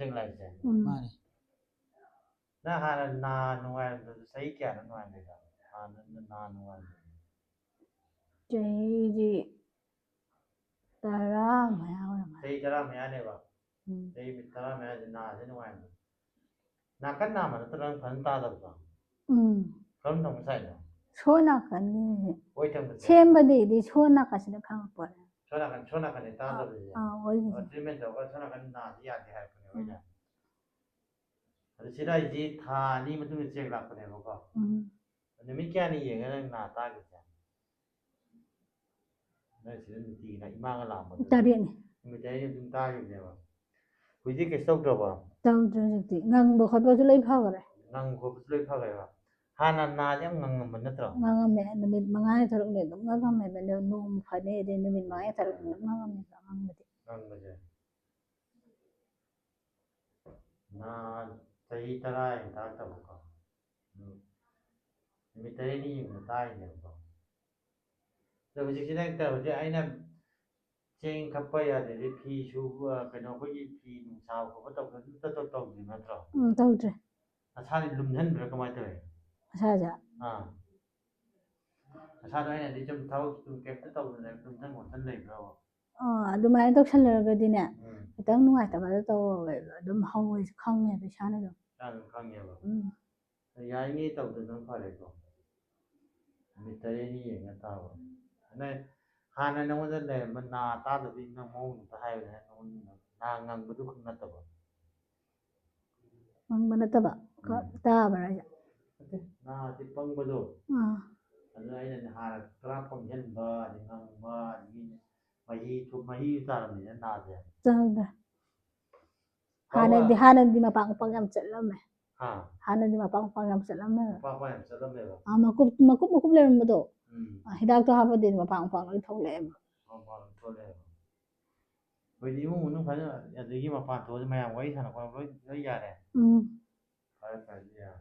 check ꯂꯥꯛꯏꯁꯦ ꯃꯥꯅꯤ ꯅꯪ ꯍꯥꯟꯅ ꯅꯥ ꯅꯨꯡꯉꯥꯏꯔꯝꯕꯗꯨ ꯆꯍꯤ ꯀꯌꯥꯅꯣ ꯅꯨꯡꯉꯥꯏꯔꯝꯃꯤꯗꯣ ꯍꯥꯟꯅ ꯅꯥ ꯅꯨꯡꯉꯥꯏꯔꯝꯕꯗꯨ ꯆꯍꯤꯗꯤ 10 ꯃꯌꯥ ꯑꯣꯏꯔꯝꯃꯅꯤ ꯆꯍꯤ 10 ꯃꯌꯥꯅꯦꯕ ꯆꯍꯤ 10 ꯃꯌꯥꯁꯦ ꯅꯥꯁꯦ ꯅꯨꯡꯉꯥꯏꯔꯝꯕ ꯅꯥꯀꯟ ꯅꯥꯝꯃ ꯅꯠꯇ꯭ꯔꯒ ꯅꯪ ꯐꯖꯅ ꯇꯥꯗꯕꯗꯣ ꯀꯔꯝ ꯊꯪꯕ ꯁꯥꯏꯗꯣ ꯁꯣꯟ ꯅꯥꯀꯟꯅꯤ ꯑꯣꯏ ꯊꯪꯕꯁꯦ ꯁꯦꯝꯕꯗꯩꯗꯤ ꯁꯣꯟ ꯅꯥꯀꯟꯁꯤꯗ ꯈꯪꯉꯛꯄꯅꯦ ꯁꯣꯟ ꯅꯥꯀꯟꯗꯤ ꯇꯥꯗꯕꯁꯦ ꯑꯣꯏꯒꯤꯁꯦ ꯇ꯭ꯔꯤꯠꯃꯦꯟ ꯇꯧꯔꯒ ꯁꯣꯟ ꯅꯥꯀꯟ ꯅꯥꯁꯤ ꯌꯥꯗꯦ ꯍꯥꯏꯔꯛꯄꯅꯦ ꯑꯣꯏꯅ ꯑꯗꯨ ꯁꯤꯔꯥꯏꯁꯤ ꯊꯥ 2 ꯃꯇꯨꯡꯗ ꯆꯦꯛ ꯂꯥꯛꯄꯅꯦꯕꯀꯣ ꯅꯨꯃꯤꯠ ꯀꯌꯥꯅꯤ ꯌꯦꯡꯉ ꯅꯪ ꯅꯥ ꯇꯥꯈꯤꯁꯦ ꯅꯪ ꯁꯤꯗ ꯅꯨꯡꯇꯤꯒꯤ ꯏꯃꯥꯒ ꯂꯥꯛꯄꯗꯨ 7ꯅꯤ ꯅꯨꯃꯤꯠ 8 ꯑꯗꯨꯝ ꯇꯥꯈꯤꯕꯅꯦꯕ ꯍꯧꯖꯤꯛ ꯀꯩꯁꯨ ꯇꯧꯗ꯭ꯔꯕꯣ ꯇꯧꯗ꯭ꯔꯦ ꯍꯧꯖꯤꯛꯇꯤ ꯉꯪꯕ ꯈꯣꯠꯄꯁꯨ ꯂꯣꯏ ꯐꯈ꯭ꯔꯦ ꯉꯪꯕ ꯈꯣꯠꯄꯁꯨ ꯂꯣꯏ ꯐꯈ꯭ꯔꯦꯕ ꯍꯥꯟꯅ ꯅꯥꯁꯦ ꯌꯥꯝ ꯉꯪꯉꯝꯕ ꯅꯠꯇ꯭ꯔꯣ ꯉꯪꯉꯝꯃꯦ ꯅꯨꯃꯤꯠ 5ꯅꯤ 6ꯅꯤ ꯑꯗꯨꯝ ꯉꯪꯉꯝꯃꯦꯕ ꯅꯣꯡꯃ ꯐꯅꯤ ꯑꯗꯩ ꯅꯨꯃꯤꯠ 5ꯅꯤ 6ꯅꯤ ꯑꯗꯨꯝ ꯉꯪꯉꯝꯃꯦꯕ ꯉꯪꯕꯗꯤ ꯉꯪꯕꯁꯦ ꯅꯥ ꯆꯍꯤ 10 ꯍꯦꯟꯅ ꯇꯥꯔꯛꯇꯕꯀꯣ ꯅꯨꯃꯤꯠ 8ꯅꯤ ꯌꯦꯡꯕꯗ ꯇꯥꯔꯤꯅꯦꯕꯀꯣ ꯑꯗꯣ ꯍꯧꯖꯤꯛꯁꯤ ꯅꯪ ꯇꯧꯔꯤꯁꯦ ꯑꯩꯅ ꯆꯦꯡ ꯈꯞꯄ ꯌꯥꯗ꯭ꯔꯗꯤ ꯐꯤ ꯁꯨꯕ ꯀꯩꯅꯣ ꯑꯩꯈꯣꯏꯒꯤ ꯐꯤ ꯅꯨꯡ ꯁꯥꯕ ꯈꯣꯠꯄ ꯇꯧꯕꯗ ꯇꯧꯗ꯭ꯔꯤ ꯅꯠꯇ꯭ꯔꯣ ꯇꯧꯗ꯭ꯔꯦ ꯅꯁꯥꯗꯤ ꯂꯨꯝꯍꯟꯕ꯭ꯔꯥ ꯀꯃꯥꯏꯅ ꯇꯧꯋꯤ ꯃꯁꯥꯁꯦ ꯅꯁꯥꯗꯣ ꯑꯩꯅꯗꯤ ꯁꯨꯝ ꯊꯕꯛ ꯀꯩꯝꯇ ꯇꯧꯗꯅ ꯂꯨꯝꯊꯪ ꯈꯣꯠꯊꯟ ꯂꯩꯕ꯭ꯔꯥꯕ ꯑꯗꯨꯃꯥꯏꯅ ꯇꯧꯁꯜꯂꯨꯔꯒꯗꯤꯅꯦ ꯈꯤꯇꯪ ꯅꯨꯡꯉꯥꯏꯇꯕꯗ ꯇꯧꯋꯦꯕ ꯑꯗꯨꯝ ꯍꯧꯋꯦꯁꯨ ꯈꯪꯉꯦꯕ ꯏꯁꯥꯅ ꯑꯗꯨꯝ ꯈꯪꯉꯦꯕ ꯌꯥꯔꯤꯉꯩ ꯇꯧꯗꯅ ꯐꯔꯦꯀꯣ ꯅꯨꯃꯤꯠ 8ꯅꯤ ꯌꯦꯡꯉ ꯇꯥꯕ ꯅꯪ ꯍꯥꯟꯅ ꯅꯉꯣꯟꯗ ꯂꯩꯔꯝꯕ ꯅꯥ ꯇꯥꯗꯕꯒꯤ ꯅꯪ ꯃꯑꯣꯡ ꯑꯝꯇ ꯍꯥꯏꯌꯨꯅꯦ ꯅꯥ ꯉꯪꯕꯗꯨ ꯈꯛ ꯅꯠꯇꯕ ꯉꯪꯕ ꯅꯠꯇꯕ ꯇꯥꯕ꯭ꯔꯥ ꯍꯥꯏꯁꯦ ꯅꯠꯇꯦ ꯅꯥꯁꯤ ꯄꯪꯕꯗꯣ ꯑꯗꯨꯅ ꯑꯩꯅ ꯍꯥꯟꯅ ꯈꯔ ꯄꯪꯁꯤꯟꯕ ꯑꯗꯩ ꯉꯪꯕ ꯑꯗꯒꯤ ꯃꯍꯤ ꯇꯥꯔꯝꯃꯤꯅ ꯅꯥꯁꯦ ꯆꯪꯗ꯭ꯔꯦ ꯍꯥꯟꯅꯗꯤ ꯃꯄꯥꯡ ꯃꯄꯥꯡ ꯌꯥꯝ ꯆꯠꯂꯝꯃꯦ ꯍꯥꯟꯅꯗꯤ ꯃꯄꯥꯡ ꯃꯄꯥꯡ ꯌꯥꯝ ꯆꯠꯂꯝꯃꯦꯕ ꯌꯥꯝ ꯆꯠꯂꯝꯃꯦꯕ ꯃꯀꯨꯞ ꯂꯩꯔꯝꯕꯗꯣ ꯍꯤꯗꯥꯛꯇꯣ ꯍꯥꯞꯄꯗꯤ ꯃꯄꯥꯡ ꯃꯄꯥꯡ ꯂꯣꯏ ꯊꯣꯛꯂꯛꯑꯦꯕ ꯊꯣꯛꯂꯛꯑꯦꯕ ꯑꯩꯈꯣꯏꯗꯤ ꯏꯃꯨꯡ ꯃꯅꯨꯡ ꯐꯖꯅ ꯑꯗꯒꯤ ꯃꯄꯥꯟ ꯊꯣꯛꯑꯁꯨ ꯃꯌꯥꯝ ꯋꯥꯔꯤ ꯁꯥꯟꯅꯕ ꯂꯣꯏ ꯌꯥꯔꯦ ꯐꯔꯦ ꯐꯔꯦ ꯌꯥꯔꯦ